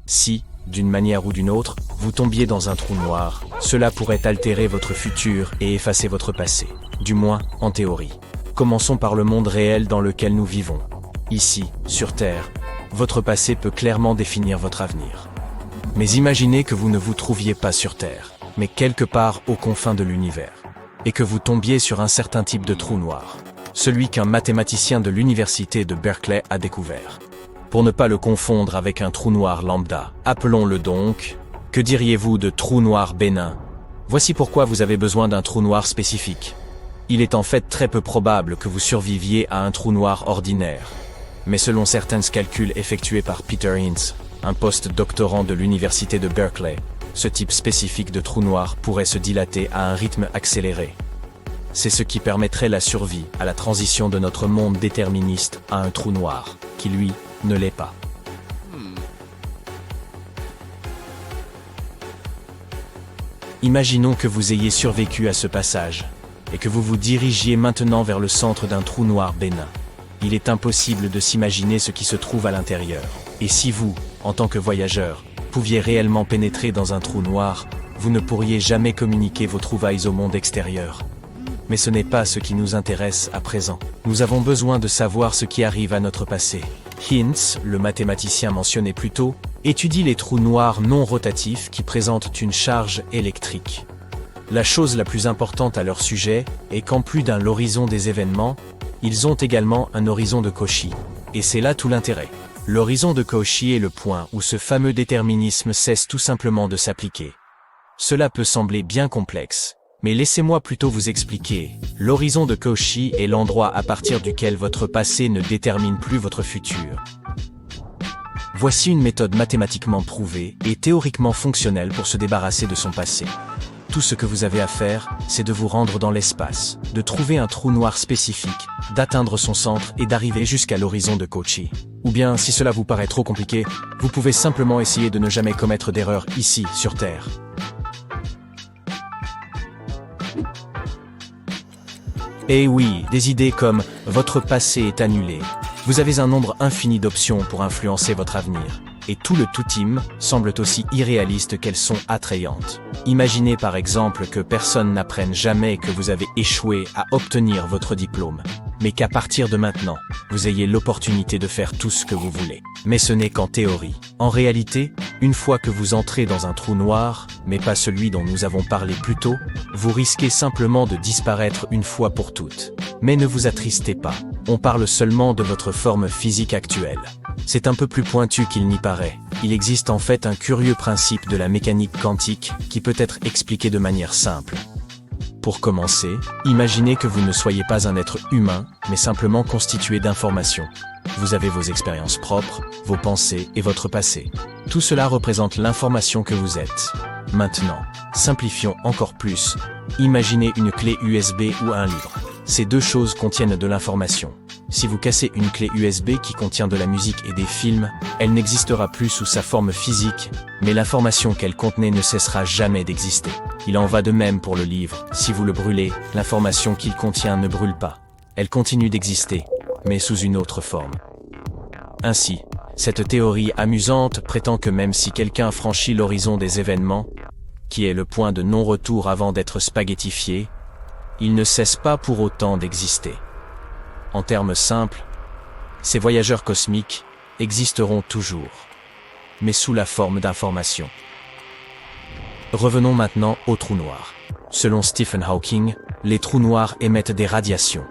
Si, d'une manière ou d'une autre, vous tombiez dans un trou noir, cela pourrait altérer votre futur et effacer votre passé. Du moins, en théorie. Commençons par le monde réel dans lequel nous vivons. Ici, sur Terre, votre passé peut clairement définir votre avenir. Mais imaginez que vous ne vous trouviez pas sur Terre, mais quelque part aux confins de l'univers, et que vous tombiez sur un certain type de trou noir, celui qu'un mathématicien de l'université de Berkeley a découvert. Pour ne pas le confondre avec un trou noir lambda, appelons-le donc, que diriez-vous de trou noir bénin? Voici pourquoi vous avez besoin d'un trou noir spécifique. Il est en fait très peu probable que vous surviviez à un trou noir ordinaire. Mais selon certains calculs effectués par Peter Hintz, un post-doctorant de l'université de Berkeley, ce type spécifique de trou noir pourrait se dilater à un rythme accéléré. C'est ce qui permettrait la survie à la transition de notre monde déterministe à un trou noir, qui lui, ne l'est pas. Imaginons que vous ayez survécu à ce passage, et que vous vous dirigiez maintenant vers le centre d'un trou noir bénin. Il est impossible de s'imaginer ce qui se trouve à l'intérieur. Et si vous, en tant que voyageur, pouviez réellement pénétrer dans un trou noir, vous ne pourriez jamais communiquer vos trouvailles au monde extérieur. Mais ce n'est pas ce qui nous intéresse à présent. Nous avons besoin de savoir ce qui arrive à notre passé. Hintz, le mathématicien mentionné plus tôt, étudie les trous noirs non rotatifs qui présentent une charge électrique. La chose la plus importante à leur sujet est qu'en plus d'un l'horizon des événements, ils ont également un horizon de Cauchy. Et c'est là tout l'intérêt. L'horizon de Cauchy est le point où ce fameux déterminisme cesse tout simplement de s'appliquer. Cela peut sembler bien complexe, mais laissez-moi plutôt vous expliquer. L'horizon de Cauchy est l'endroit à partir duquel votre passé ne détermine plus votre futur. Voici une méthode mathématiquement prouvée et théoriquement fonctionnelle pour se débarrasser de son passé. Tout ce que vous avez à faire, c'est de vous rendre dans l'espace, de trouver un trou noir spécifique, d'atteindre son centre et d'arriver jusqu'à l'horizon de Cauchy. Ou bien, si cela vous paraît trop compliqué, vous pouvez simplement essayer de ne jamais commettre d'erreur ici, sur Terre. Et oui, des idées comme « votre passé est annulé ». Vous avez un nombre infini d'options pour influencer votre avenir. Et tout le tout-team semblent aussi irréalistes qu'elles sont attrayantes. Imaginez par exemple que personne n'apprenne jamais que vous avez échoué à obtenir votre diplôme, mais qu'à partir de maintenant, vous ayez l'opportunité de faire tout ce que vous voulez. Mais ce n'est qu'en théorie. En réalité, une fois que vous entrez dans un trou noir, mais pas celui dont nous avons parlé plus tôt, vous risquez simplement de disparaître une fois pour toutes. Mais ne vous attristez pas, on parle seulement de votre forme physique actuelle. C'est un peu plus pointu qu'il n'y paraît. Il existe en fait un curieux principe de la mécanique quantique qui peut être expliqué de manière simple. Pour commencer, imaginez que vous ne soyez pas un être humain, mais simplement constitué d'informations. Vous avez vos expériences propres, vos pensées et votre passé. Tout cela représente l'information que vous êtes. Maintenant, simplifions encore plus. Imaginez une clé USB ou un livre. Ces deux choses contiennent de l'information. Si vous cassez une clé USB qui contient de la musique et des films, elle n'existera plus sous sa forme physique, mais l'information qu'elle contenait ne cessera jamais d'exister. Il en va de même pour le livre. Si vous le brûlez, l'information qu'il contient ne brûle pas. Elle continue d'exister, mais sous une autre forme. Ainsi, cette théorie amusante prétend que même si quelqu'un franchit l'horizon des événements, qui est le point de non-retour avant d'être spaghettifié, il ne cesse pas pour autant d'exister. En termes simples, ces voyageurs cosmiques existeront toujours, mais sous la forme d'informations. Revenons maintenant aux trous noirs. Selon Stephen Hawking, les trous noirs émettent des radiations.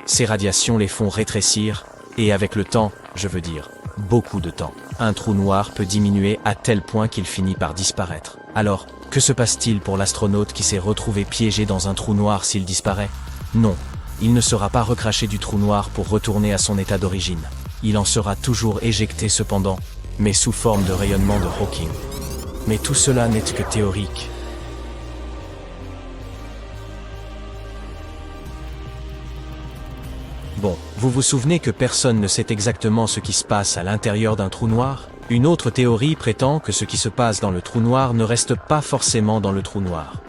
Ces radiations les font rétrécir, et avec le temps, je veux dire, beaucoup de temps, un trou noir peut diminuer à tel point qu'il finit par disparaître. Alors, que se passe-t-il pour l'astronaute qui s'est retrouvé piégé dans un trou noir s'il disparaît? Non, il ne sera pas recraché du trou noir pour retourner à son état d'origine. Il en sera toujours éjecté cependant, mais sous forme de rayonnement de Hawking. Mais tout cela n'est que théorique. Bon, vous vous souvenez que personne ne sait exactement ce qui se passe à l'intérieur d'un trou noir? Une autre théorie prétend que ce qui se passe dans le trou noir ne reste pas forcément dans le trou noir.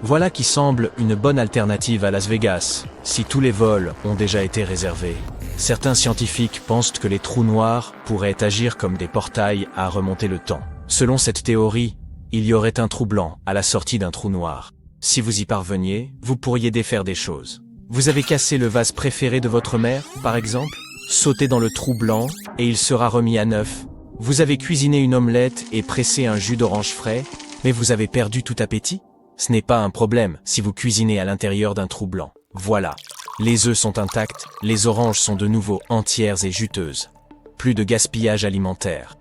Voilà qui semble une bonne alternative à Las Vegas, si tous les vols ont déjà été réservés. Certains scientifiques pensent que les trous noirs pourraient agir comme des portails à remonter le temps. Selon cette théorie, il y aurait un trou blanc à la sortie d'un trou noir. Si vous y parveniez, vous pourriez défaire des choses. Vous avez cassé le vase préféré de votre mère, par exemple? Sautez dans le trou blanc et il sera remis à neuf. Vous avez cuisiné une omelette et pressé un jus d'orange frais, mais vous avez perdu tout appétit? Ce n'est pas un problème si vous cuisinez à l'intérieur d'un trou blanc. Voilà. Les œufs sont intacts, les oranges sont de nouveau entières et juteuses. Plus de gaspillage alimentaire.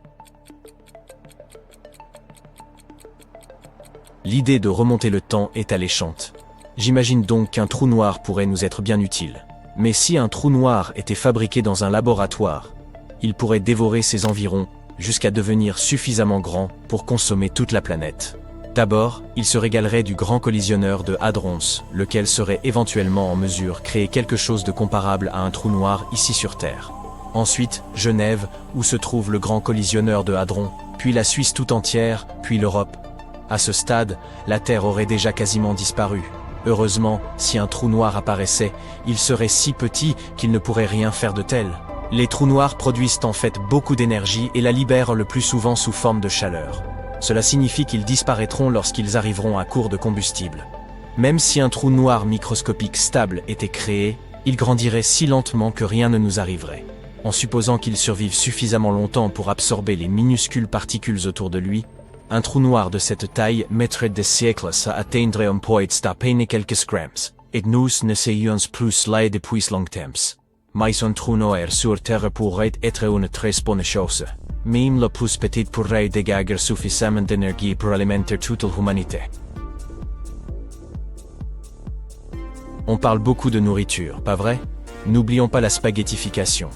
L'idée de remonter le temps est alléchante. J'imagine donc qu'un trou noir pourrait nous être bien utile. Mais si un trou noir était fabriqué dans un laboratoire, il pourrait dévorer ses environs jusqu'à devenir suffisamment grand pour consommer toute la planète. D'abord, il se régalerait du grand collisionneur de Hadrons, lequel serait éventuellement en mesure de créer quelque chose de comparable à un trou noir ici sur Terre. Ensuite, Genève, où se trouve le grand collisionneur de Hadron, puis la Suisse tout entière, puis l'Europe. À ce stade, la Terre aurait déjà quasiment disparu. Heureusement, si un trou noir apparaissait, il serait si petit qu'il ne pourrait rien faire de tel. Les trous noirs produisent en fait beaucoup d'énergie et la libèrent le plus souvent sous forme de chaleur. Cela signifie qu'ils disparaîtront lorsqu'ils arriveront à court de combustible. Même si un trou noir microscopique stable était créé, il grandirait si lentement que rien ne nous arriverait. En supposant qu'il survive suffisamment longtemps pour absorber les minuscules particules autour de lui, un trou noir de cette taille mettrait des siècles à atteindre un point à peine quelques grammes, et nous ne sayons plus là depuis longtemps. Mais un trou noir sur Terre pourrait être une très bonne chose. Même le plus petit pourrait dégager suffisamment d'énergie pour alimenter toute l'humanité. On parle beaucoup de nourriture, pas vrai? N'oublions pas la spaghettification.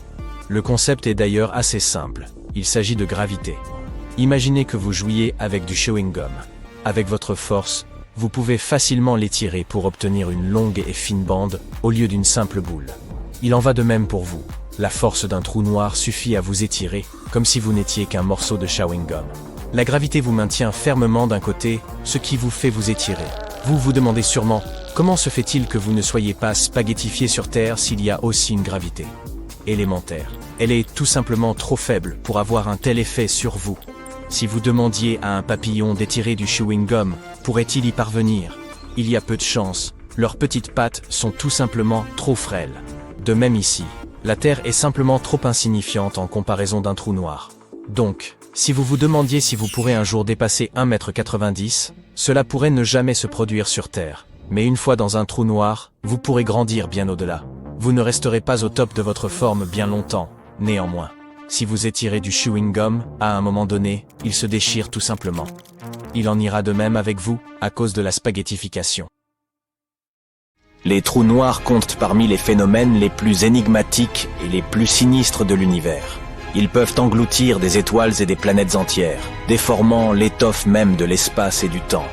Le concept est d'ailleurs assez simple. Il s'agit de gravité. Imaginez que vous jouiez avec du chewing-gum. Avec votre force, vous pouvez facilement l'étirer pour obtenir une longue et fine bande au lieu d'une simple boule. Il en va de même pour vous. La force d'un trou noir suffit à vous étirer, comme si vous n'étiez qu'un morceau de chewing-gum. La gravité vous maintient fermement d'un côté, ce qui vous fait vous étirer. Vous vous demandez sûrement, comment se fait-il que vous ne soyez pas spaghettifié sur Terre s'il y a aussi une gravité élémentaire? Elle est tout simplement trop faible pour avoir un tel effet sur vous. Si vous demandiez à un papillon d'étirer du chewing-gum, pourrait-il y parvenir? Il y a peu de chance, leurs petites pattes sont tout simplement trop frêles. De même ici. La Terre est simplement trop insignifiante en comparaison d'un trou noir. Donc, si vous vous demandiez si vous pourrez un jour dépasser 1,90 m, cela pourrait ne jamais se produire sur Terre. Mais une fois dans un trou noir, vous pourrez grandir bien au-delà. Vous ne resterez pas au top de votre forme bien longtemps, néanmoins. Si vous étirez du chewing-gum, à un moment donné, il se déchire tout simplement. Il en ira de même avec vous, à cause de la spaghettification. Les trous noirs comptent parmi les phénomènes les plus énigmatiques et les plus sinistres de l'univers. Ils peuvent engloutir des étoiles et des planètes entières, déformant l'étoffe même de l'espace et du temps.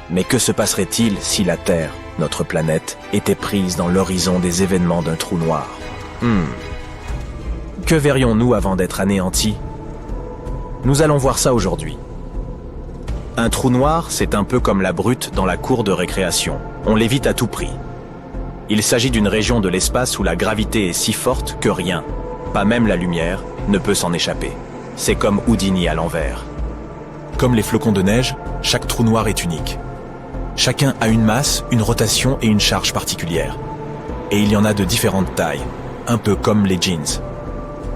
Mais que se passerait-il si la Terre, notre planète, était prise dans l'horizon des événements d'un trou noir? Que verrions-nous avant d'être anéantis? Nous allons voir ça aujourd'hui. Un trou noir, c'est un peu comme la brute dans la cour de récréation. On l'évite à tout prix. Il s'agit d'une région de l'espace où la gravité est si forte que rien, pas même la lumière, ne peut s'en échapper. C'est comme Houdini à l'envers. Comme les flocons de neige, chaque trou noir est unique. Chacun a une masse, une rotation et une charge particulière. Et il y en a de différentes tailles, un peu comme les jeans.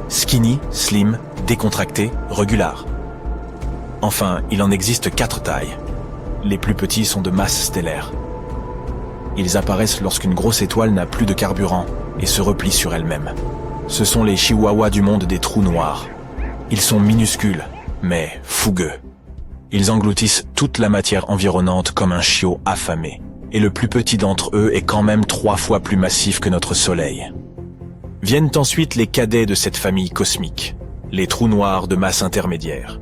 Skinny, slim, décontracté, regular. Enfin, il en existe 4 tailles. Les plus petits sont de masse stellaire. Ils apparaissent lorsqu'une grosse étoile n'a plus de carburant et se replie sur elle-même. Ce sont les chihuahuas du monde des trous noirs. Ils sont minuscules, mais fougueux. Ils engloutissent toute la matière environnante comme un chiot affamé. Et le plus petit d'entre eux est quand même 3 fois plus massif que notre Soleil. Viennent ensuite les cadets de cette famille cosmique, les trous noirs de masse intermédiaire.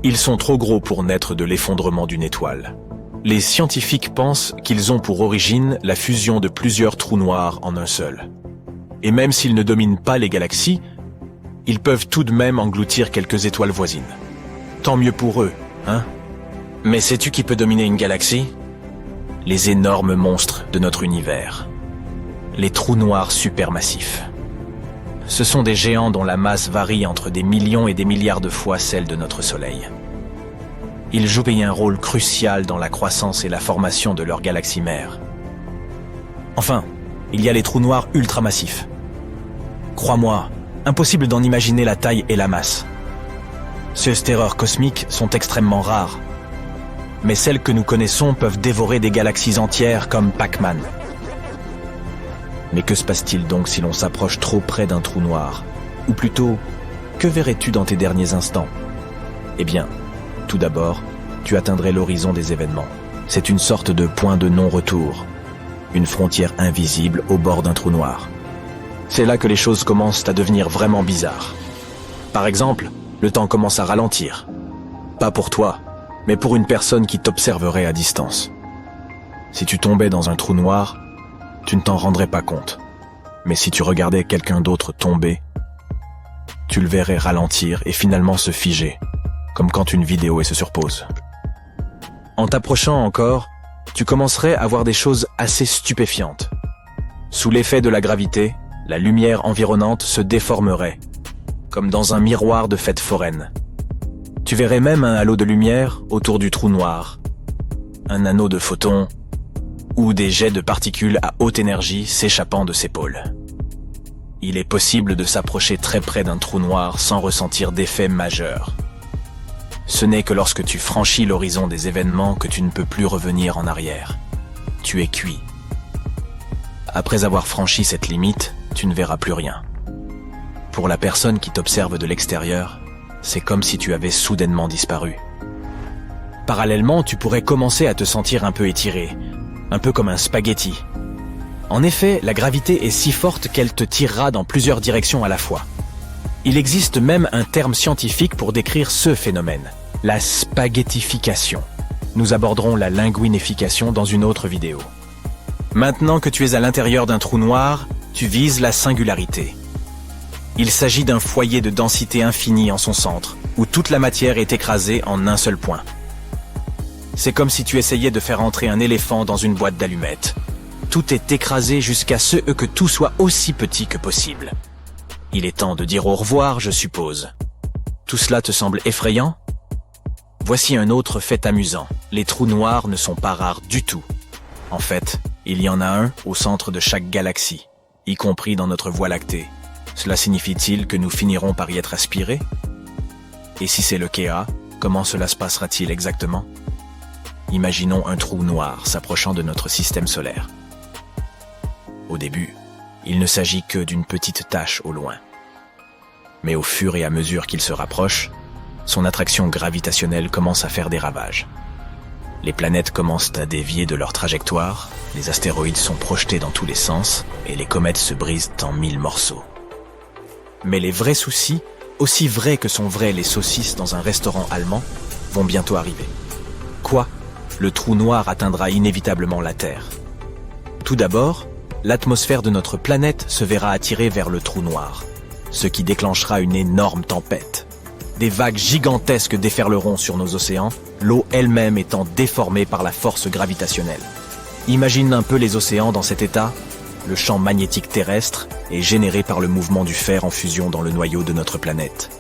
Ils sont trop gros pour naître de l'effondrement d'une étoile. Les scientifiques pensent qu'ils ont pour origine la fusion de plusieurs trous noirs en un seul. Et même s'ils ne dominent pas les galaxies, ils peuvent tout de même engloutir quelques étoiles voisines. Tant mieux pour eux, hein? Mais sais-tu qui peut dominer une galaxie? Les énormes monstres de notre univers. Les trous noirs supermassifs. Ce sont des géants dont la masse varie entre des millions et des milliards de fois celle de notre Soleil. Ils jouent un rôle crucial dans la croissance et la formation de leur galaxie mère. Enfin, il y a les trous noirs ultramassifs. Crois-moi, impossible d'en imaginer la taille et la masse. Ces terreurs cosmiques sont extrêmement rares. Mais celles que nous connaissons peuvent dévorer des galaxies entières comme Pac-Man. Mais que se passe-t-il donc si l'on s'approche trop près d'un trou noir? Ou plutôt, que verrais-tu dans tes derniers instants? Eh bien, tout d'abord, tu atteindrais l'horizon des événements. C'est une sorte de point de non-retour. Une frontière invisible au bord d'un trou noir. C'est là que les choses commencent à devenir vraiment bizarres. Par exemple, le temps commence à ralentir. Pas pour toi, mais pour une personne qui t'observerait à distance. Si tu tombais dans un trou noir, tu ne t'en rendrais pas compte. Mais si tu regardais quelqu'un d'autre tomber, tu le verrais ralentir et finalement se figer, comme quand une vidéo se surpose. En t'approchant encore, tu commencerais à voir des choses assez stupéfiantes. Sous l'effet de la gravité, la lumière environnante se déformerait, comme dans un miroir de fête foraine. Tu verrais même un halo de lumière autour du trou noir, un anneau de photons, ou des jets de particules à haute énergie s'échappant de ses pôles. Il est possible de s'approcher très près d'un trou noir sans ressentir d'effet majeur. Ce n'est que lorsque tu franchis l'horizon des événements que tu ne peux plus revenir en arrière. Tu es cuit. Après avoir franchi cette limite, tu ne verras plus rien. Pour la personne qui t'observe de l'extérieur, c'est comme si tu avais soudainement disparu. Parallèlement, tu pourrais commencer à te sentir un peu étiré, un peu comme un spaghetti. En effet, la gravité est si forte qu'elle te tirera dans plusieurs directions à la fois. Il existe même un terme scientifique pour décrire ce phénomène, la spaghettification. Nous aborderons la linguinification dans une autre vidéo. Maintenant que tu es à l'intérieur d'un trou noir, tu vises la singularité. Il s'agit d'un foyer de densité infinie en son centre, où toute la matière est écrasée en un seul point. C'est comme si tu essayais de faire entrer un éléphant dans une boîte d'allumettes. Tout est écrasé jusqu'à ce que tout soit aussi petit que possible. Il est temps de dire au revoir, je suppose. Tout cela te semble effrayant? Voici un autre fait amusant. Les trous noirs ne sont pas rares du tout. En fait, il y en a un au centre de chaque galaxie, y compris dans notre Voie lactée. Cela signifie-t-il que nous finirons par y être aspirés? Et si c'est le cas, comment cela se passera-t-il exactement? Imaginons un trou noir s'approchant de notre système solaire. Au début, il ne s'agit que d'une petite tache au loin. Mais au fur et à mesure qu'il se rapproche, son attraction gravitationnelle commence à faire des ravages. Les planètes commencent à dévier de leur trajectoire, les astéroïdes sont projetés dans tous les sens et les comètes se brisent en 1000 morceaux. Mais les vrais soucis, aussi vrais que sont vrais les saucisses dans un restaurant allemand, vont bientôt arriver. Quoi? Le trou noir atteindra inévitablement la Terre. Tout d'abord, l'atmosphère de notre planète se verra attirée vers le trou noir, ce qui déclenchera une énorme tempête. Des vagues gigantesques déferleront sur nos océans, l'eau elle-même étant déformée par la force gravitationnelle. Imagine un peu les océans dans cet état. Le champ magnétique terrestre est généré par le mouvement du fer en fusion dans le noyau de notre planète.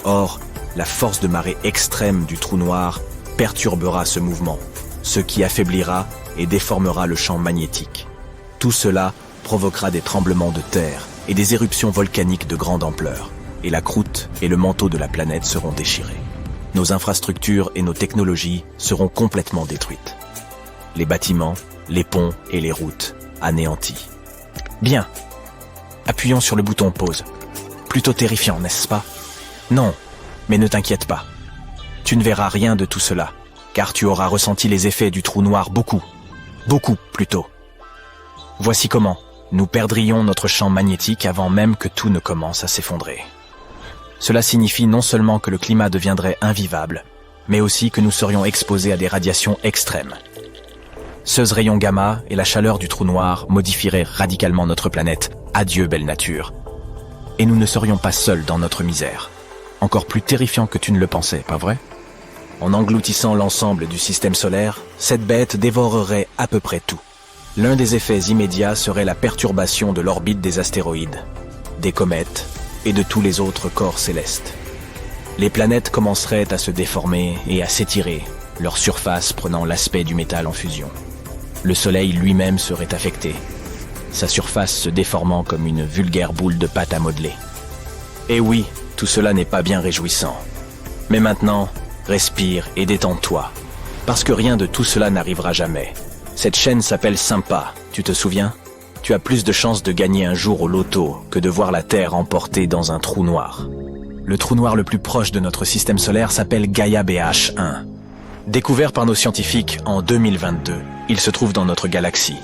Or, la force de marée extrême du trou noir perturbera ce mouvement, ce qui affaiblira et déformera le champ magnétique. Tout cela provoquera des tremblements de terre et des éruptions volcaniques de grande ampleur, et la croûte et le manteau de la planète seront déchirés. Nos infrastructures et nos technologies seront complètement détruites. Les bâtiments, les ponts et les routes anéantis. Bien. Appuyons sur le bouton pause. Plutôt terrifiant, n'est-ce pas? Non, mais ne t'inquiète pas. Tu ne verras rien de tout cela, car tu auras ressenti les effets du trou noir beaucoup plus tôt. Voici comment nous perdrions notre champ magnétique avant même que tout ne commence à s'effondrer. Cela signifie non seulement que le climat deviendrait invivable, mais aussi que nous serions exposés à des radiations extrêmes. Ces rayons gamma et la chaleur du trou noir modifieraient radicalement notre planète. Adieu, belle nature. Et nous ne serions pas seuls dans notre misère. Encore plus terrifiant que tu ne le pensais, pas vrai? En engloutissant l'ensemble du système solaire, cette bête dévorerait à peu près tout. L'un des effets immédiats serait la perturbation de l'orbite des astéroïdes. des comètes et de tous les autres corps célestes. Les planètes commenceraient à se déformer et à s'étirer, leur surface prenant l'aspect du métal en fusion. Le Soleil lui-même serait affecté, sa surface se déformant comme une vulgaire boule de pâte à modeler. Et oui, tout cela n'est pas bien réjouissant. Mais maintenant, respire et détends-toi, parce que rien de tout cela n'arrivera jamais. Cette chaîne s'appelle Sympa, tu te souviens ? Tu as plus de chances de gagner un jour au loto que de voir la Terre emportée dans un trou noir. Le trou noir le plus proche de notre système solaire s'appelle Gaia BH1. Découvert par nos scientifiques en 2022, il se trouve dans notre galaxie,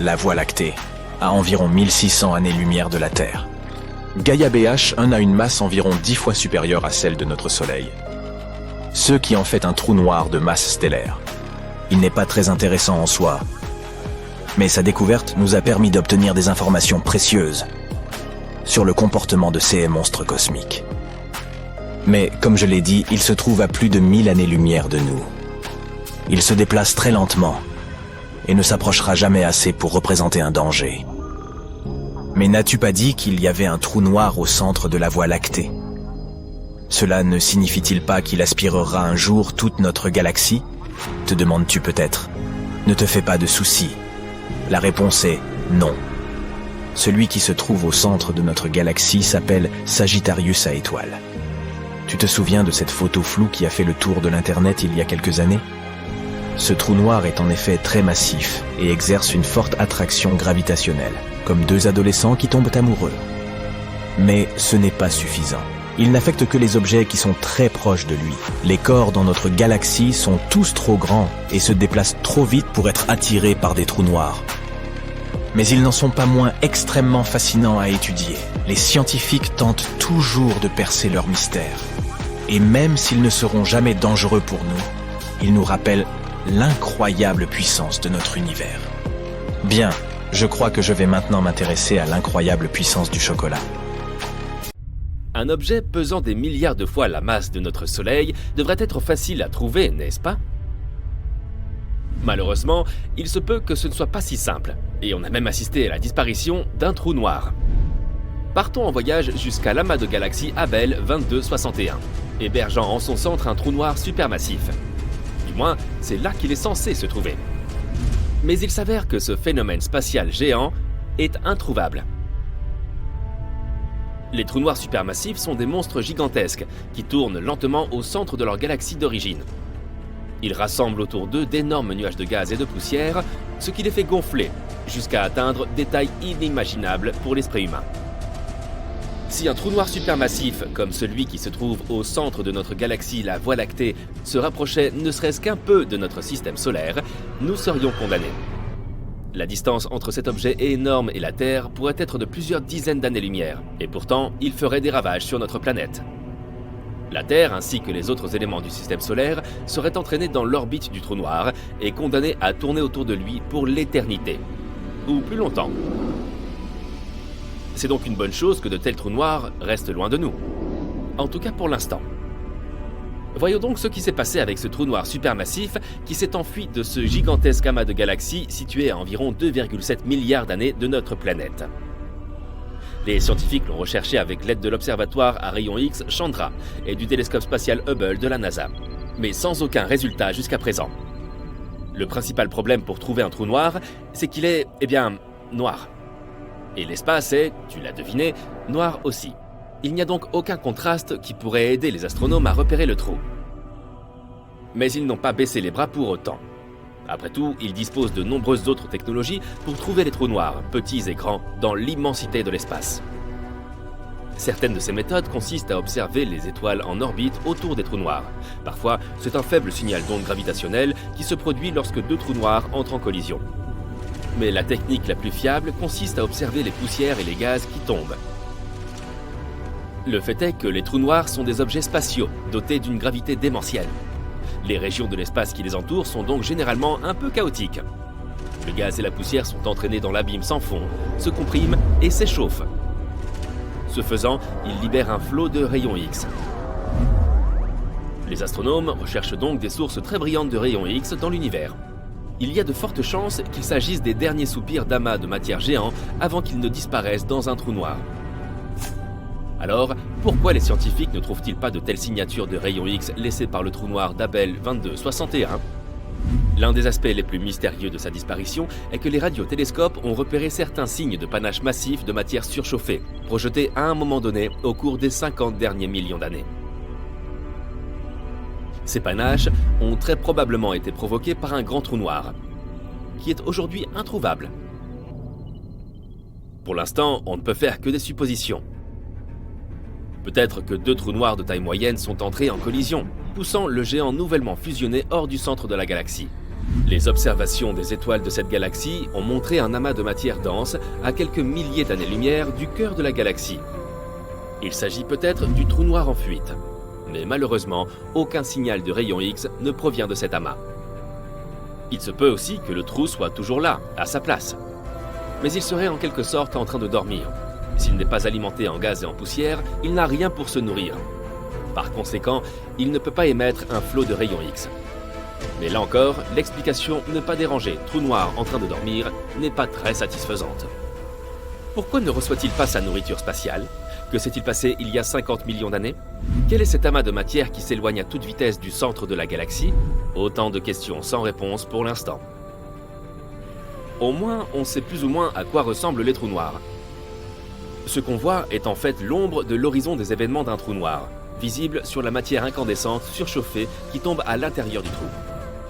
la Voie lactée, à environ 1600 années-lumière de la Terre. Gaia BH1 a une masse environ 10 fois supérieure à celle de notre Soleil, ce qui en fait un trou noir de masse stellaire. Il n'est pas très intéressant en soi, mais sa découverte nous a permis d'obtenir des informations précieuses sur le comportement de ces monstres cosmiques. Mais, comme je l'ai dit, il se trouve à plus de 1000 années-lumière de nous. Il se déplace très lentement et ne s'approchera jamais assez pour représenter un danger. Mais n'as-tu pas dit qu'il y avait un trou noir au centre de la Voie lactée ? Cela ne signifie-t-il pas qu'il aspirera un jour toute notre galaxie ? Te demandes-tu peut-être ? Ne te fais pas de soucis. La réponse est non. Celui qui se trouve au centre de notre galaxie s'appelle Sagittarius à étoiles. Tu te souviens de cette photo floue qui a fait le tour de l'Internet il y a quelques années ? Ce trou noir est en effet très massif et exerce une forte attraction gravitationnelle, comme deux adolescents qui tombent amoureux. Mais ce n'est pas suffisant. Il n'affecte que les objets qui sont très proches de lui. Les corps dans notre galaxie sont tous trop grands et se déplacent trop vite pour être attirés par des trous noirs. Mais ils n'en sont pas moins extrêmement fascinants à étudier. Les scientifiques tentent toujours de percer leur mystère. Et même s'ils ne seront jamais dangereux pour nous, ils nous rappellent l'incroyable puissance de notre univers. Bien, je crois que je vais maintenant m'intéresser à l'incroyable puissance du chocolat. Un objet pesant des milliards de fois la masse de notre Soleil devrait être facile à trouver, n'est-ce pas ? Malheureusement, il se peut que ce ne soit pas si simple, et on a même assisté à la disparition d'un trou noir. Partons en voyage jusqu'à l'amas de galaxies Abell 2261, hébergeant en son centre un trou noir supermassif. Du moins, c'est là qu'il est censé se trouver. Mais il s'avère que ce phénomène spatial géant est introuvable. Les trous noirs supermassifs sont des monstres gigantesques qui tournent lentement au centre de leur galaxie d'origine. Ils rassemblent autour d'eux d'énormes nuages de gaz et de poussière, ce qui les fait gonfler, jusqu'à atteindre des tailles inimaginables pour l'esprit humain. Si un trou noir supermassif, comme celui qui se trouve au centre de notre galaxie, la Voie lactée, se rapprochait ne serait-ce qu'un peu de notre système solaire, nous serions condamnés. La distance entre cet objet énorme et la Terre pourrait être de plusieurs dizaines d'années-lumière, et pourtant, il ferait des ravages sur notre planète. La Terre, ainsi que les autres éléments du système solaire, seraient entraînés dans l'orbite du trou noir et condamnés à tourner autour de lui pour l'éternité, ou plus longtemps. C'est donc une bonne chose que de tels trous noirs restent loin de nous. En tout cas pour l'instant. Voyons donc ce qui s'est passé avec ce trou noir supermassif qui s'est enfui de ce gigantesque amas de galaxies situé à environ 2,7 milliards d'années de notre planète. Les scientifiques l'ont recherché avec l'aide de l'observatoire à rayons X Chandra et du télescope spatial Hubble de la NASA, mais sans aucun résultat jusqu'à présent. Le principal problème pour trouver un trou noir, c'est qu'il est, noir. Et l'espace est, tu l'as deviné, noir aussi. Il n'y a donc aucun contraste qui pourrait aider les astronomes à repérer le trou. Mais ils n'ont pas baissé les bras pour autant. Après tout, ils disposent de nombreuses autres technologies pour trouver les trous noirs, petits et grands, dans l'immensité de l'espace. Certaines de ces méthodes consistent à observer les étoiles en orbite autour des trous noirs. Parfois, c'est un faible signal d'onde gravitationnelle qui se produit lorsque deux trous noirs entrent en collision. Mais la technique la plus fiable consiste à observer les poussières et les gaz qui tombent. Le fait est que les trous noirs sont des objets spatiaux, dotés d'une gravité démentielle. Les régions de l'espace qui les entourent sont donc généralement un peu chaotiques. Le gaz et la poussière sont entraînés dans l'abîme sans fond, se compriment et s'échauffent. Ce faisant, ils libèrent un flot de rayons X. Les astronomes recherchent donc des sources très brillantes de rayons X dans l'univers. Il y a de fortes chances qu'il s'agisse des derniers soupirs d'amas de matière géants avant qu'ils ne disparaissent dans un trou noir. Alors, pourquoi les scientifiques ne trouvent-ils pas de telles signatures de rayons X laissées par le trou noir d'Abel 2261 ? L'un des aspects les plus mystérieux de sa disparition est que les radiotélescopes ont repéré certains signes de panache massif de matière surchauffée, projetés à un moment donné au cours des 50 derniers millions d'années. Ces panaches ont très probablement été provoqués par un grand trou noir, qui est aujourd'hui introuvable. Pour l'instant, on ne peut faire que des suppositions. Peut-être que deux trous noirs de taille moyenne sont entrés en collision, poussant le géant nouvellement fusionné hors du centre de la galaxie. Les observations des étoiles de cette galaxie ont montré un amas de matière dense à quelques milliers d'années-lumière du cœur de la galaxie. Il s'agit peut-être du trou noir en fuite, mais malheureusement, aucun signal de rayon X ne provient de cet amas. Il se peut aussi que le trou soit toujours là, à sa place. Mais il serait en quelque sorte en train de dormir. S'il n'est pas alimenté en gaz et en poussière, il n'a rien pour se nourrir. Par conséquent, il ne peut pas émettre un flot de rayons X. Mais là encore, l'explication ne pas déranger trou noir en train de dormir n'est pas très satisfaisante. Pourquoi ne reçoit-il pas sa nourriture spatiale ? Que s'est-il passé il y a 50 millions d'années ? Quel est cet amas de matière qui s'éloigne à toute vitesse du centre de la galaxie ? Autant de questions sans réponse pour l'instant. Au moins, on sait plus ou moins à quoi ressemblent les trous noirs. Ce qu'on voit est en fait l'ombre de l'horizon des événements d'un trou noir, visible sur la matière incandescente surchauffée qui tombe à l'intérieur du trou.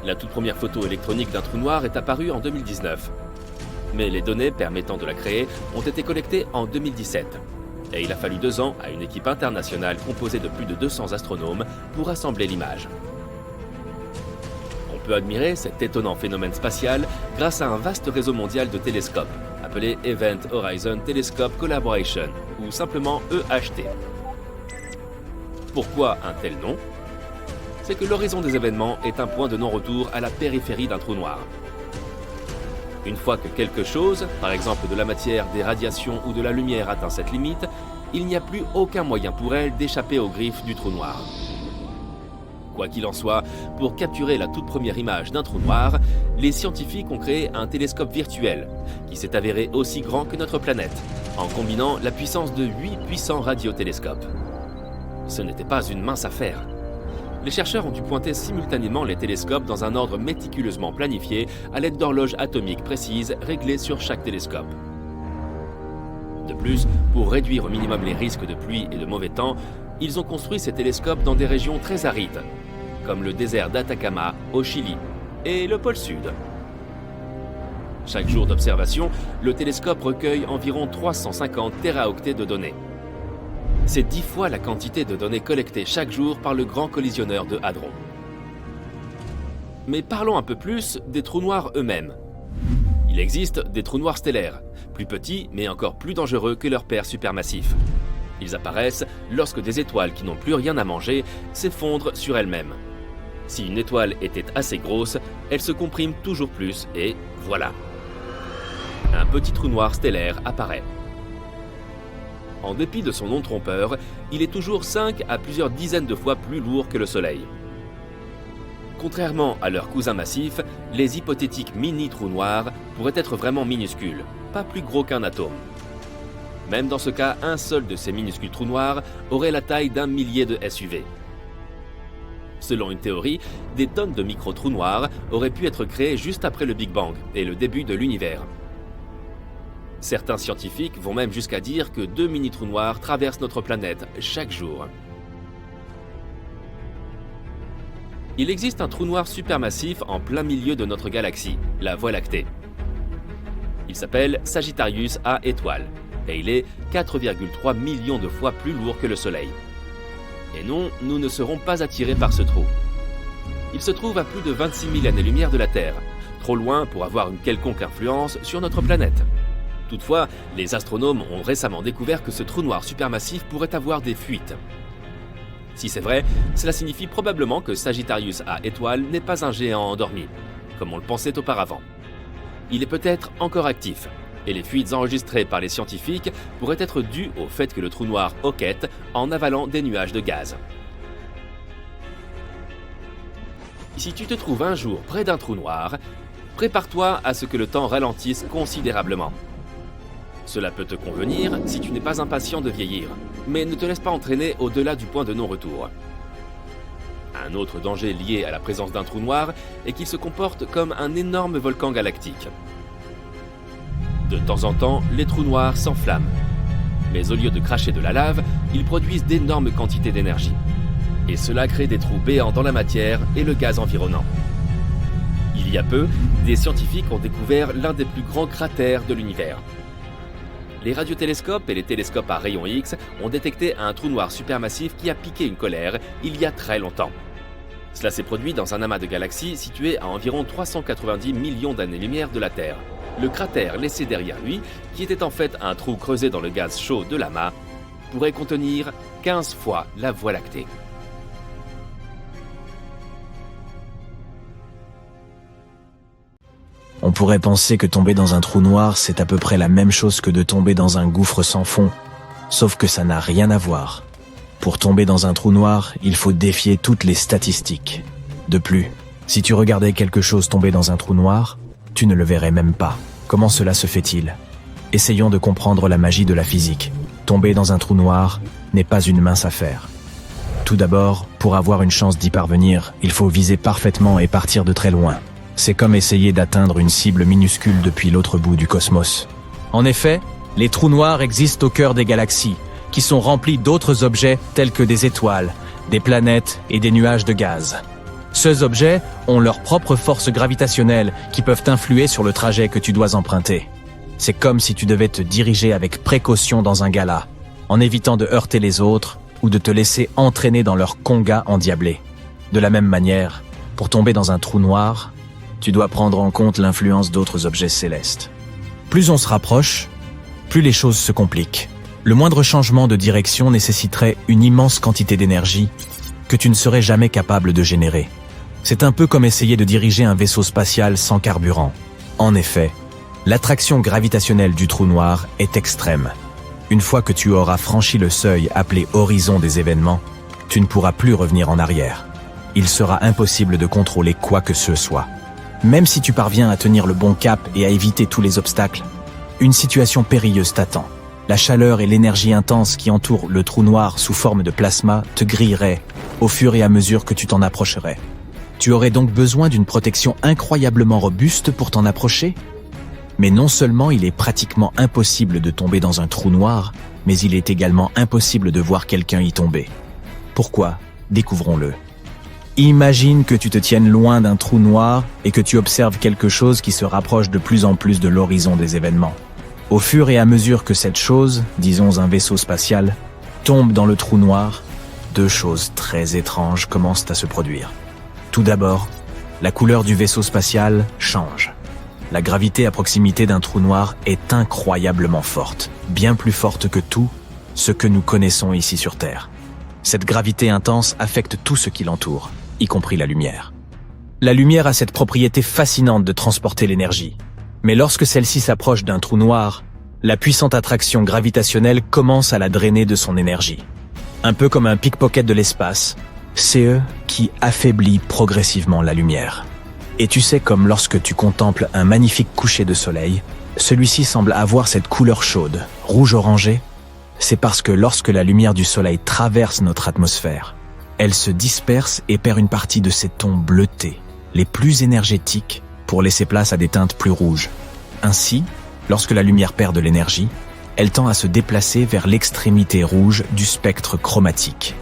La toute première photo électronique d'un trou noir est apparue en 2019. Mais les données permettant de la créer ont été collectées en 2017. Et il a fallu 2 ans à une équipe internationale composée de plus de 200 astronomes pour assembler l'image. On peut admirer cet étonnant phénomène spatial grâce à un vaste réseau mondial de télescopes, appelé Event Horizon Telescope Collaboration, ou simplement EHT. Pourquoi un tel nom ? C'est que l'horizon des événements est un point de non-retour à la périphérie d'un trou noir. Une fois que quelque chose, par exemple de la matière, des radiations ou de la lumière atteint cette limite, il n'y a plus aucun moyen pour elle d'échapper aux griffes du trou noir. Quoi qu'il en soit, pour capturer la toute première image d'un trou noir, les scientifiques ont créé un télescope virtuel, qui s'est avéré aussi grand que notre planète, en combinant la puissance de 8 puissants radiotélescopes. Ce n'était pas une mince affaire. Les chercheurs ont dû pointer simultanément les télescopes dans un ordre méticuleusement planifié à l'aide d'horloges atomiques précises réglées sur chaque télescope. De plus, pour réduire au minimum les risques de pluie et de mauvais temps, ils ont construit ces télescopes dans des régions très arides, comme le désert d'Atacama au Chili et le pôle Sud. Chaque jour d'observation, le télescope recueille environ 350 téraoctets de données. C'est 10 fois la quantité de données collectées chaque jour par le grand collisionneur de Hadron. Mais parlons un peu plus des trous noirs eux-mêmes. Il existe des trous noirs stellaires, plus petits mais encore plus dangereux que leurs pairs supermassifs. Ils apparaissent lorsque des étoiles qui n'ont plus rien à manger s'effondrent sur elles-mêmes. Si une étoile était assez grosse, elle se comprime toujours plus et voilà. Un petit trou noir stellaire apparaît. En dépit de son nom trompeur, il est toujours 5 à plusieurs dizaines de fois plus lourd que le Soleil. Contrairement à leurs cousins massifs, les hypothétiques mini-trous noirs pourraient être vraiment minuscules, pas plus gros qu'un atome. Même dans ce cas, un seul de ces minuscules trous noirs aurait la taille d'un millier de SUV. Selon une théorie, des tonnes de micro-trous noirs auraient pu être créés juste après le Big Bang et le début de l'univers. Certains scientifiques vont même jusqu'à dire que 2 mini-trous noirs traversent notre planète chaque jour. Il existe un trou noir supermassif en plein milieu de notre galaxie, la Voie lactée. Il s'appelle Sagittarius A étoile, et il est 4,3 millions de fois plus lourd que le Soleil. Et non, nous ne serons pas attirés par ce trou. Il se trouve à plus de 26 000 années-lumière de la Terre, trop loin pour avoir une quelconque influence sur notre planète. Toutefois, les astronomes ont récemment découvert que ce trou noir supermassif pourrait avoir des fuites. Si c'est vrai, cela signifie probablement que Sagittarius A étoile n'est pas un géant endormi, comme on le pensait auparavant. Il est peut-être encore actif, et les fuites enregistrées par les scientifiques pourraient être dues au fait que le trou noir hoquette en avalant des nuages de gaz. Si tu te trouves un jour près d'un trou noir, prépare-toi à ce que le temps ralentisse considérablement. Cela peut te convenir si tu n'es pas impatient de vieillir, mais ne te laisse pas entraîner au-delà du point de non-retour. Un autre danger lié à la présence d'un trou noir est qu'il se comporte comme un énorme volcan galactique. De temps en temps, les trous noirs s'enflamment. Mais au lieu de cracher de la lave, ils produisent d'énormes quantités d'énergie. Et cela crée des trous béants dans la matière et le gaz environnant. Il y a peu, des scientifiques ont découvert l'un des plus grands cratères de l'univers. Les radiotélescopes et les télescopes à rayons X ont détecté un trou noir supermassif qui a piqué une colère il y a très longtemps. Cela s'est produit dans un amas de galaxies situé à environ 390 millions d'années-lumière de la Terre. Le cratère laissé derrière lui, qui était en fait un trou creusé dans le gaz chaud de l'amas, pourrait contenir 15 fois la Voie lactée. On pourrait penser que tomber dans un trou noir, c'est à peu près la même chose que de tomber dans un gouffre sans fond, sauf que ça n'a rien à voir. Pour tomber dans un trou noir, il faut défier toutes les statistiques. De plus, si tu regardais quelque chose tomber dans un trou noir, tu ne le verrais même pas. Comment cela se fait-il? Essayons de comprendre la magie de la physique. Tomber dans un trou noir n'est pas une mince affaire. Tout d'abord, pour avoir une chance d'y parvenir, il faut viser parfaitement et partir de très loin. C'est comme essayer d'atteindre une cible minuscule depuis l'autre bout du cosmos. En effet, les trous noirs existent au cœur des galaxies, qui sont remplis d'autres objets tels que des étoiles, des planètes et des nuages de gaz. Ces objets ont leur propre force gravitationnelle qui peuvent influer sur le trajet que tu dois emprunter. C'est comme si tu devais te diriger avec précaution dans un gala, en évitant de heurter les autres ou de te laisser entraîner dans leur conga endiablé. De la même manière, pour tomber dans un trou noir, tu dois prendre en compte l'influence d'autres objets célestes. Plus on se rapproche, plus les choses se compliquent. Le moindre changement de direction nécessiterait une immense quantité d'énergie que tu ne serais jamais capable de générer. C'est un peu comme essayer de diriger un vaisseau spatial sans carburant. En effet, l'attraction gravitationnelle du trou noir est extrême. Une fois que tu auras franchi le seuil appelé horizon des événements, tu ne pourras plus revenir en arrière. Il sera impossible de contrôler quoi que ce soit. Même si tu parviens à tenir le bon cap et à éviter tous les obstacles, une situation périlleuse t'attend. La chaleur et l'énergie intense qui entourent le trou noir sous forme de plasma te grilleraient au fur et à mesure que tu t'en approcherais. Tu aurais donc besoin d'une protection incroyablement robuste pour t'en approcher. Mais non seulement il est pratiquement impossible de tomber dans un trou noir, mais il est également impossible de voir quelqu'un y tomber. Pourquoi? Découvrons-le. Imagine que tu te tiennes loin d'un trou noir et que tu observes quelque chose qui se rapproche de plus en plus de l'horizon des événements. Au fur et à mesure que cette chose, disons un vaisseau spatial, tombe dans le trou noir, deux choses très étranges commencent à se produire. Tout d'abord, la couleur du vaisseau spatial change. La gravité à proximité d'un trou noir est incroyablement forte, bien plus forte que tout ce que nous connaissons ici sur Terre. Cette gravité intense affecte tout ce qui l'entoure, y compris la lumière. La lumière a cette propriété fascinante de transporter l'énergie. Mais lorsque celle-ci s'approche d'un trou noir, la puissante attraction gravitationnelle commence à la drainer de son énergie. Un peu comme un pickpocket de l'espace, c'est eux qui affaiblit progressivement la lumière. Et tu sais, comme lorsque tu contemples un magnifique coucher de soleil, celui-ci semble avoir cette couleur chaude, rouge-orangé. C'est parce que lorsque la lumière du soleil traverse notre atmosphère, elle se disperse et perd une partie de ses tons bleutés, les plus énergétiques, pour laisser place à des teintes plus rouges. Ainsi, lorsque la lumière perd de l'énergie, elle tend à se déplacer vers l'extrémité rouge du spectre chromatique.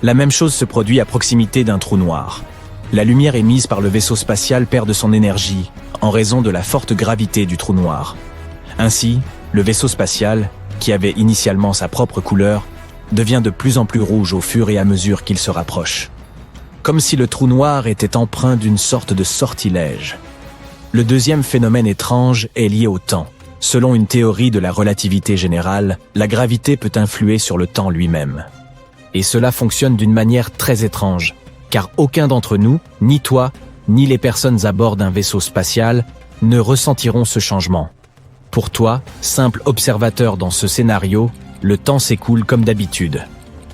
La même chose se produit à proximité d'un trou noir. La lumière émise par le vaisseau spatial perd de son énergie en raison de la forte gravité du trou noir. Ainsi, le vaisseau spatial, qui avait initialement sa propre couleur, devient de plus en plus rouge au fur et à mesure qu'il se rapproche. Comme si le trou noir était empreint d'une sorte de sortilège. Le deuxième phénomène étrange est lié au temps. Selon une théorie de la relativité générale, la gravité peut influer sur le temps lui-même. Et cela fonctionne d'une manière très étrange, car aucun d'entre nous, ni toi, ni les personnes à bord d'un vaisseau spatial, ne ressentiront ce changement. Pour toi, simple observateur dans ce scénario, le temps s'écoule comme d'habitude.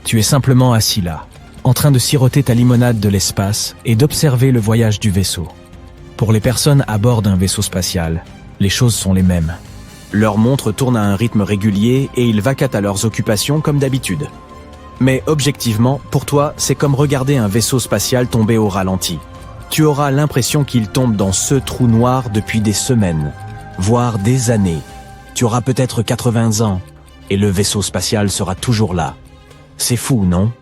Tu es simplement assis là, en train de siroter ta limonade de l'espace et d'observer le voyage du vaisseau. Pour les personnes à bord d'un vaisseau spatial, les choses sont les mêmes. Leur montre tourne à un rythme régulier et ils vaquent à leurs occupations comme d'habitude. Mais objectivement, pour toi, c'est comme regarder un vaisseau spatial tomber au ralenti. Tu auras l'impression qu'il tombe dans ce trou noir depuis des semaines, voire des années. Tu auras peut-être 80 ans, et le vaisseau spatial sera toujours là. C'est fou, non?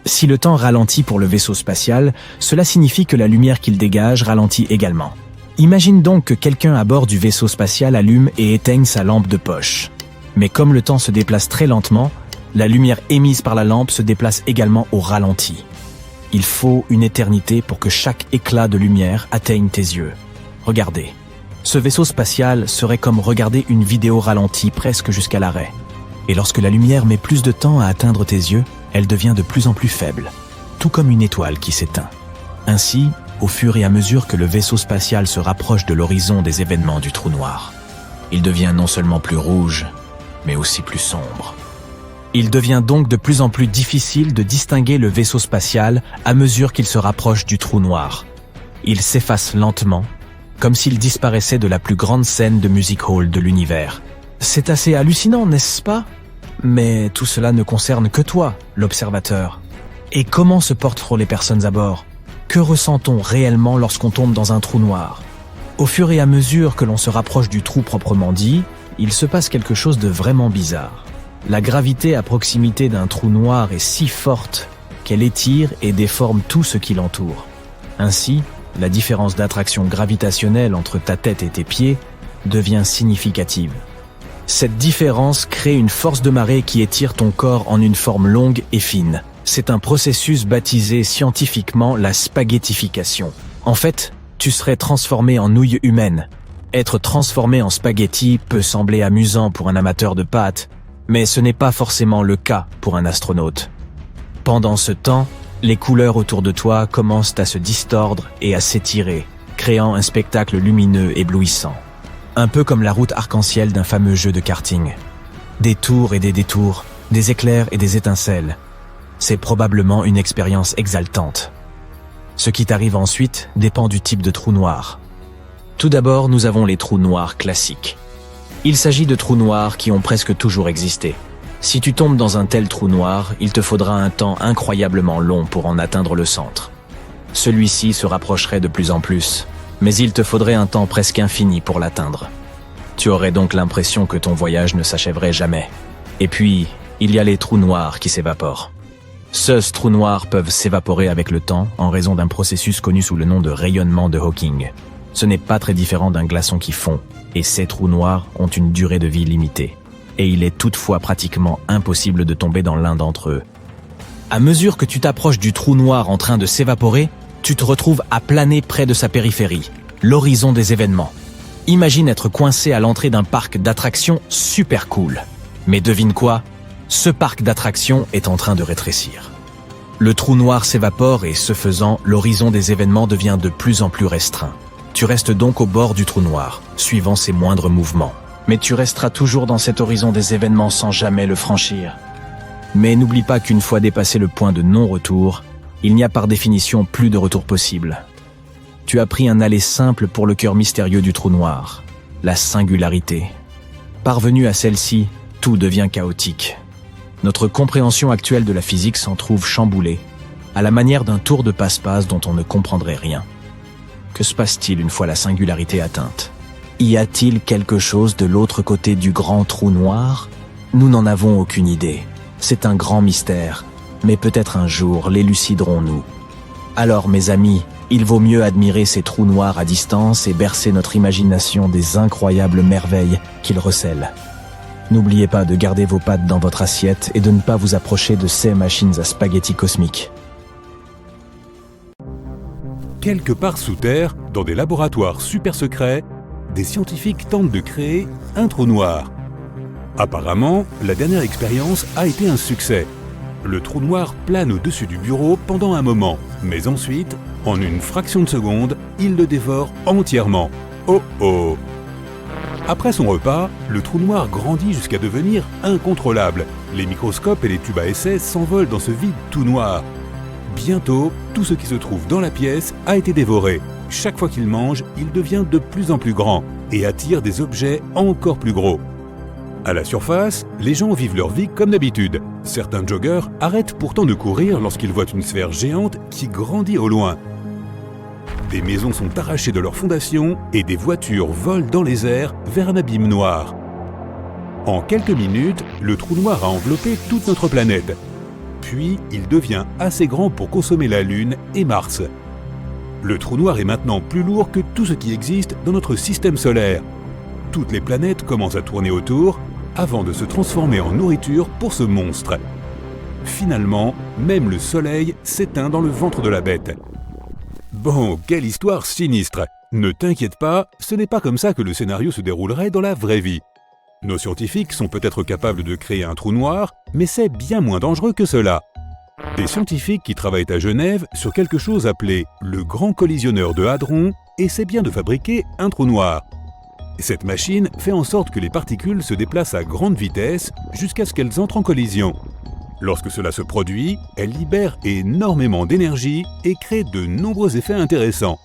Si le temps ralentit pour le vaisseau spatial, cela signifie que la lumière qu'il dégage ralentit également. Imagine donc que quelqu'un à bord du vaisseau spatial allume et éteigne sa lampe de poche. Mais comme le temps se déplace très lentement, la lumière émise par la lampe se déplace également au ralenti. Il faut une éternité pour que chaque éclat de lumière atteigne tes yeux. Regardez. Ce vaisseau spatial serait comme regarder une vidéo ralentie presque jusqu'à l'arrêt. Et lorsque la lumière met plus de temps à atteindre tes yeux, elle devient de plus en plus faible, tout comme une étoile qui s'éteint. Ainsi, au fur et à mesure que le vaisseau spatial se rapproche de l'horizon des événements du trou noir, il devient non seulement plus rouge, mais aussi plus sombre. Il devient donc de plus en plus difficile de distinguer le vaisseau spatial à mesure qu'il se rapproche du trou noir. Il s'efface lentement, comme s'il disparaissait de la plus grande scène de music hall de l'univers. C'est assez hallucinant, n'est-ce pas? Mais tout cela ne concerne que toi, l'observateur. Et comment se portent les personnes à bord? Que ressent-on réellement lorsqu'on tombe dans un trou noir? Au fur et à mesure que l'on se rapproche du trou proprement dit, il se passe quelque chose de vraiment bizarre. La gravité à proximité d'un trou noir est si forte qu'elle étire et déforme tout ce qui l'entoure. Ainsi, la différence d'attraction gravitationnelle entre ta tête et tes pieds devient significative. Cette différence crée une force de marée qui étire ton corps en une forme longue et fine. C'est un processus baptisé scientifiquement la spaghettification. En fait, tu serais transformé en nouille humaine. Être transformé en spaghetti peut sembler amusant pour un amateur de pâtes, mais ce n'est pas forcément le cas pour un astronaute. Pendant ce temps, les couleurs autour de toi commencent à se distordre et à s'étirer, créant un spectacle lumineux éblouissant. Un peu comme la route arc-en-ciel d'un fameux jeu de karting. Des tours et des détours, des éclairs et des étincelles. C'est probablement une expérience exaltante. Ce qui t'arrive ensuite dépend du type de trou noir. Tout d'abord, nous avons les trous noirs classiques. Il s'agit de trous noirs qui ont presque toujours existé. Si tu tombes dans un tel trou noir, il te faudra un temps incroyablement long pour en atteindre le centre. Celui-ci se rapprocherait de plus en plus, mais il te faudrait un temps presque infini pour l'atteindre. Tu aurais donc l'impression que ton voyage ne s'achèverait jamais. Et puis, il y a les trous noirs qui s'évaporent. Ces trous noirs peuvent s'évaporer avec le temps en raison d'un processus connu sous le nom de rayonnement de Hawking. Ce n'est pas très différent d'un glaçon qui fond, et ces trous noirs ont une durée de vie limitée. Et il est toutefois pratiquement impossible de tomber dans l'un d'entre eux. À mesure que tu t'approches du trou noir en train de s'évaporer, tu te retrouves à planer près de sa périphérie, l'horizon des événements. Imagine être coincé à l'entrée d'un parc d'attractions super cool. Mais devine quoi? Ce parc d'attractions est en train de rétrécir. Le trou noir s'évapore et, ce faisant, l'horizon des événements devient de plus en plus restreint. Tu restes donc au bord du trou noir, suivant ses moindres mouvements. Mais tu resteras toujours dans cet horizon des événements sans jamais le franchir. Mais n'oublie pas qu'une fois dépassé le point de non-retour, il n'y a par définition plus de retour possible. Tu as pris un aller simple pour le cœur mystérieux du trou noir, la singularité. Parvenu à celle-ci, tout devient chaotique. Notre compréhension actuelle de la physique s'en trouve chamboulée, à la manière d'un tour de passe-passe dont on ne comprendrait rien. Que se passe-t-il une fois la singularité atteinte? Y a-t-il quelque chose de l'autre côté du grand trou noir? Nous n'en avons aucune idée. C'est un grand mystère, mais peut-être un jour l'éluciderons-nous. Alors mes amis, il vaut mieux admirer ces trous noirs à distance et bercer notre imagination des incroyables merveilles qu'ils recèlent. N'oubliez pas de garder vos pattes dans votre assiette et de ne pas vous approcher de ces machines à spaghettis cosmiques. Quelque part sous terre, dans des laboratoires super secrets, des scientifiques tentent de créer un trou noir. Apparemment, la dernière expérience a été un succès. Le trou noir plane au-dessus du bureau pendant un moment, mais ensuite, en une fraction de seconde, il le dévore entièrement. Oh oh! Après son repas, le trou noir grandit jusqu'à devenir incontrôlable. Les microscopes et les tubes à essai s'envolent dans ce vide tout noir. Bientôt, tout ce qui se trouve dans la pièce a été dévoré, chaque fois qu'il mange, il devient de plus en plus grand et attire des objets encore plus gros. À la surface, les gens vivent leur vie comme d'habitude. Certains joggeurs arrêtent pourtant de courir lorsqu'ils voient une sphère géante qui grandit au loin. Des maisons sont arrachées de leurs fondations et des voitures volent dans les airs vers un abîme noir. En quelques minutes, le trou noir a enveloppé toute notre planète. Puis, il devient assez grand pour consommer la Lune et Mars. Le trou noir est maintenant plus lourd que tout ce qui existe dans notre système solaire. Toutes les planètes commencent à tourner autour avant de se transformer en nourriture pour ce monstre. Finalement, même le Soleil s'éteint dans le ventre de la bête. Bon, quelle histoire sinistre! Ne t'inquiète pas, ce n'est pas comme ça que le scénario se déroulerait dans la vraie vie. Nos scientifiques sont peut-être capables de créer un trou noir, mais c'est bien moins dangereux que cela. Des scientifiques qui travaillent à Genève sur quelque chose appelé le Grand Collisionneur de Hadron essaient bien de fabriquer un trou noir. Cette machine fait en sorte que les particules se déplacent à grande vitesse jusqu'à ce qu'elles entrent en collision. Lorsque cela se produit, elles libèrent énormément d'énergie et créent de nombreux effets intéressants.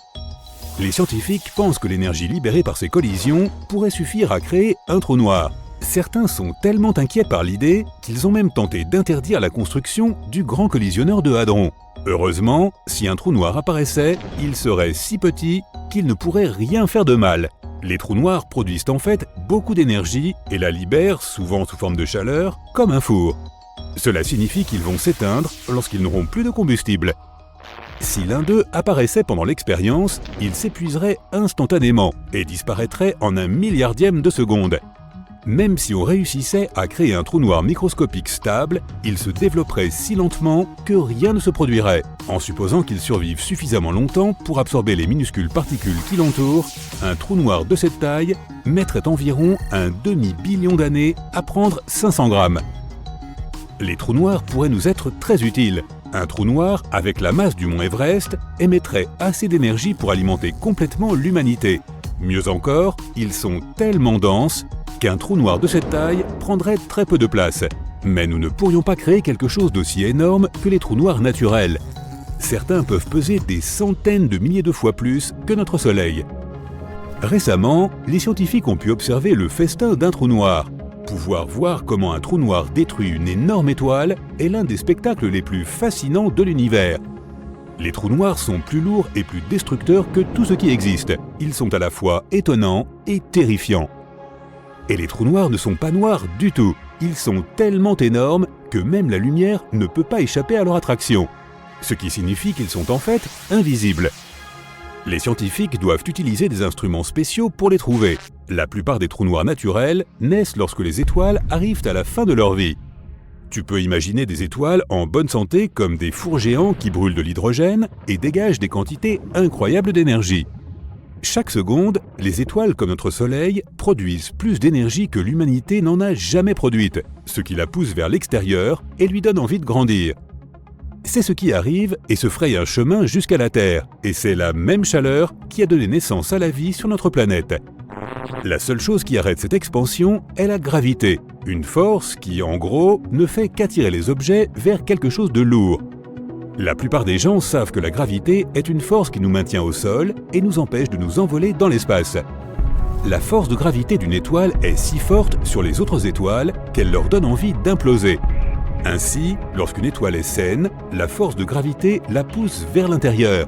Les scientifiques pensent que l'énergie libérée par ces collisions pourrait suffire à créer un trou noir. Certains sont tellement inquiets par l'idée qu'ils ont même tenté d'interdire la construction du Grand Collisionneur de Hadron. Heureusement, si un trou noir apparaissait, il serait si petit qu'il ne pourrait rien faire de mal. Les trous noirs produisent en fait beaucoup d'énergie et la libèrent, souvent sous forme de chaleur, comme un four. Cela signifie qu'ils vont s'éteindre lorsqu'ils n'auront plus de combustible. Si l'un d'eux apparaissait pendant l'expérience, il s'épuiserait instantanément et disparaîtrait en 1 milliardième de seconde. Même si on réussissait à créer un trou noir microscopique stable, il se développerait si lentement que rien ne se produirait. En supposant qu'il survive suffisamment longtemps pour absorber les minuscules particules qui l'entourent, un trou noir de cette taille mettrait environ 1 demi-billion d'années à prendre 500 grammes. Les trous noirs pourraient nous être très utiles. Un trou noir, avec la masse du mont Everest, émettrait assez d'énergie pour alimenter complètement l'humanité. Mieux encore, ils sont tellement denses qu'un trou noir de cette taille prendrait très peu de place. Mais nous ne pourrions pas créer quelque chose d'aussi énorme que les trous noirs naturels. Certains peuvent peser des centaines de milliers de fois plus que notre Soleil. Récemment, les scientifiques ont pu observer le festin d'un trou noir. Pouvoir voir comment un trou noir détruit une énorme étoile est l'un des spectacles les plus fascinants de l'univers. Les trous noirs sont plus lourds et plus destructeurs que tout ce qui existe. Ils sont à la fois étonnants et terrifiants. Et les trous noirs ne sont pas noirs du tout. Ils sont tellement énormes que même la lumière ne peut pas échapper à leur attraction. Ce qui signifie qu'ils sont en fait invisibles. Les scientifiques doivent utiliser des instruments spéciaux pour les trouver. La plupart des trous noirs naturels naissent lorsque les étoiles arrivent à la fin de leur vie. Tu peux imaginer des étoiles en bonne santé comme des fours géants qui brûlent de l'hydrogène et dégagent des quantités incroyables d'énergie. Chaque seconde, les étoiles comme notre Soleil produisent plus d'énergie que l'humanité n'en a jamais produite, ce qui la pousse vers l'extérieur et lui donne envie de grandir. C'est ce qui arrive et se fraye un chemin jusqu'à la Terre, et c'est la même chaleur qui a donné naissance à la vie sur notre planète. La seule chose qui arrête cette expansion est la gravité, une force qui, en gros, ne fait qu'attirer les objets vers quelque chose de lourd. La plupart des gens savent que la gravité est une force qui nous maintient au sol et nous empêche de nous envoler dans l'espace. La force de gravité d'une étoile est si forte sur les autres étoiles qu'elle leur donne envie d'imploser. Ainsi, lorsqu'une étoile est saine, la force de gravité la pousse vers l'intérieur,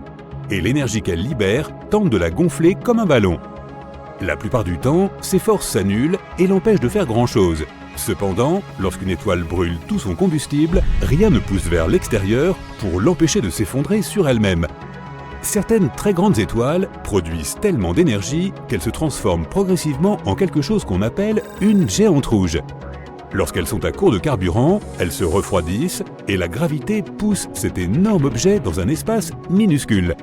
et l'énergie qu'elle libère tente de la gonfler comme un ballon. La plupart du temps, ces forces s'annulent et l'empêchent de faire grand-chose. Cependant, lorsqu'une étoile brûle tout son combustible, rien ne pousse vers l'extérieur pour l'empêcher de s'effondrer sur elle-même. Certaines très grandes étoiles produisent tellement d'énergie qu'elles se transforment progressivement en quelque chose qu'on appelle une géante rouge. Lorsqu'elles sont à court de carburant, elles se refroidissent et la gravité pousse cet énorme objet dans un espace minuscule.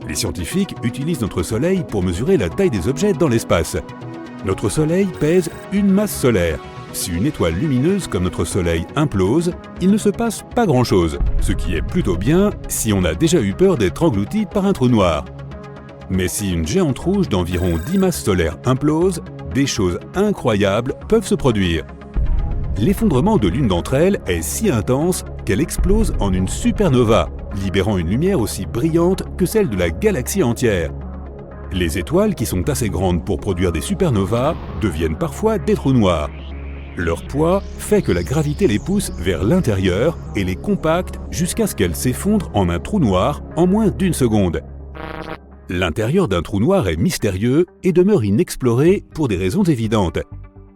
Les scientifiques utilisent notre Soleil pour mesurer la taille des objets dans l'espace. Notre Soleil pèse une masse solaire. Si une étoile lumineuse comme notre Soleil implose, il ne se passe pas grand-chose, ce qui est plutôt bien si on a déjà eu peur d'être englouti par un trou noir. Mais si une géante rouge d'environ 10 masses solaires implose, des choses incroyables peuvent se produire. L'effondrement de l'une d'entre elles est si intense qu'elle explose en une supernova, libérant une lumière aussi brillante que celle de la galaxie entière. Les étoiles qui sont assez grandes pour produire des supernovas deviennent parfois des trous noirs. Leur poids fait que la gravité les pousse vers l'intérieur et les compacte jusqu'à ce qu'elles s'effondrent en un trou noir en moins d'1 seconde. L'intérieur d'un trou noir est mystérieux et demeure inexploré pour des raisons évidentes.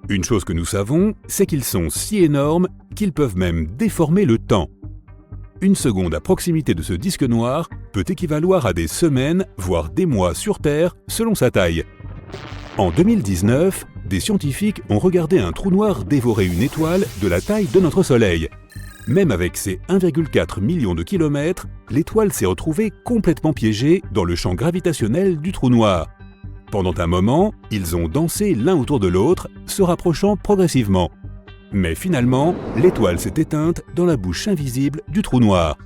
Une chose que nous savons, c'est qu'ils sont si énormes qu'ils peuvent même déformer le temps. 1 seconde à proximité de ce disque noir peut équivaloir à des semaines, voire des mois sur Terre, selon sa taille. En 2019, des scientifiques ont regardé un trou noir dévorer une étoile de la taille de notre Soleil. Même avec ses 1,4 million de kilomètres, l'étoile s'est retrouvée complètement piégée dans le champ gravitationnel du trou noir. Pendant un moment, ils ont dansé l'un autour de l'autre, se rapprochant progressivement. Mais finalement, l'étoile s'est éteinte dans la bouche invisible du trou noir.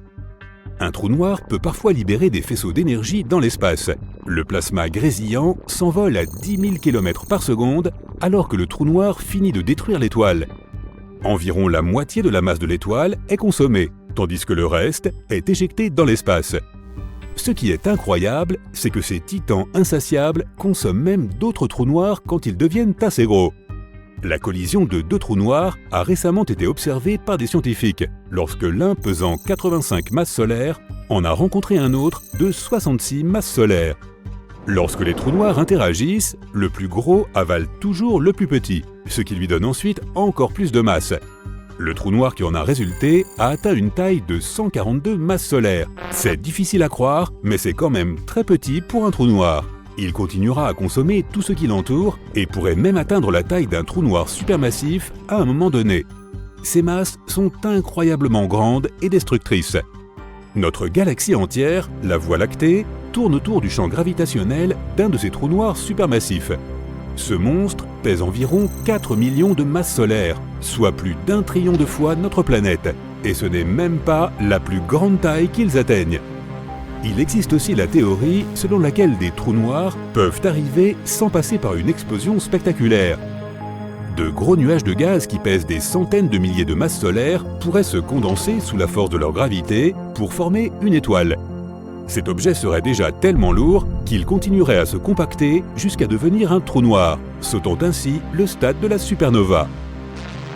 Un trou noir peut parfois libérer des faisceaux d'énergie dans l'espace. Le plasma grésillant s'envole à 10 000 km par seconde alors que le trou noir finit de détruire l'étoile. Environ la moitié de la masse de l'étoile est consommée, tandis que le reste est éjecté dans l'espace. Ce qui est incroyable, c'est que ces titans insatiables consomment même d'autres trous noirs quand ils deviennent assez gros. La collision de 2 trous noirs a récemment été observée par des scientifiques, lorsque l'un pesant 85 masses solaires en a rencontré un autre de 66 masses solaires. Lorsque les trous noirs interagissent, le plus gros avale toujours le plus petit, ce qui lui donne ensuite encore plus de masse. Le trou noir qui en a résulté a atteint une taille de 142 masses solaires. C'est difficile à croire, mais c'est quand même très petit pour un trou noir. Il continuera à consommer tout ce qui l'entoure et pourrait même atteindre la taille d'un trou noir supermassif à un moment donné. Ces masses sont incroyablement grandes et destructrices. Notre galaxie entière, la Voie lactée, tourne autour du champ gravitationnel d'un de ces trous noirs supermassifs. Ce monstre pèse environ 4 millions de masses solaires, soit plus d'1 trillion de fois notre planète, et ce n'est même pas la plus grande taille qu'ils atteignent. Il existe aussi la théorie selon laquelle des trous noirs peuvent arriver sans passer par une explosion spectaculaire. De gros nuages de gaz qui pèsent des centaines de milliers de masses solaires pourraient se condenser sous la force de leur gravité pour former une étoile. Cet objet serait déjà tellement lourd qu'il continuerait à se compacter jusqu'à devenir un trou noir, sautant ainsi le stade de la supernova.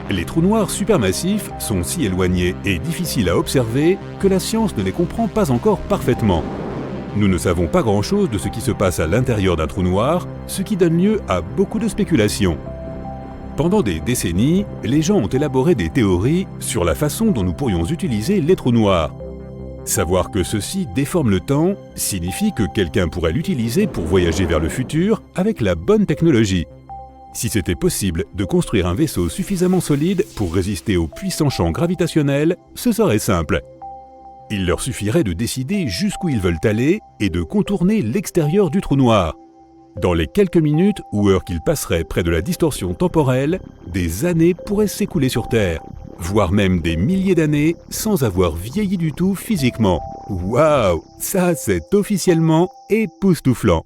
Les trous noirs supermassifs sont si éloignés et difficiles à observer que la science ne les comprend pas encore parfaitement. Nous ne savons pas grand-chose de ce qui se passe à l'intérieur d'un trou noir, ce qui donne lieu à beaucoup de spéculations. Pendant des décennies, les gens ont élaboré des théories sur la façon dont nous pourrions utiliser les trous noirs. Savoir que ceux-ci déforment le temps signifie que quelqu'un pourrait l'utiliser pour voyager vers le futur avec la bonne technologie. Si c'était possible de construire un vaisseau suffisamment solide pour résister aux puissants champs gravitationnels, ce serait simple. Il leur suffirait de décider jusqu'où ils veulent aller et de contourner l'extérieur du trou noir. Dans les quelques minutes ou heures qu'ils passeraient près de la distorsion temporelle, des années pourraient s'écouler sur Terre, voire même des milliers d'années sans avoir vieilli du tout physiquement. Waouh, ça c'est officiellement époustouflant.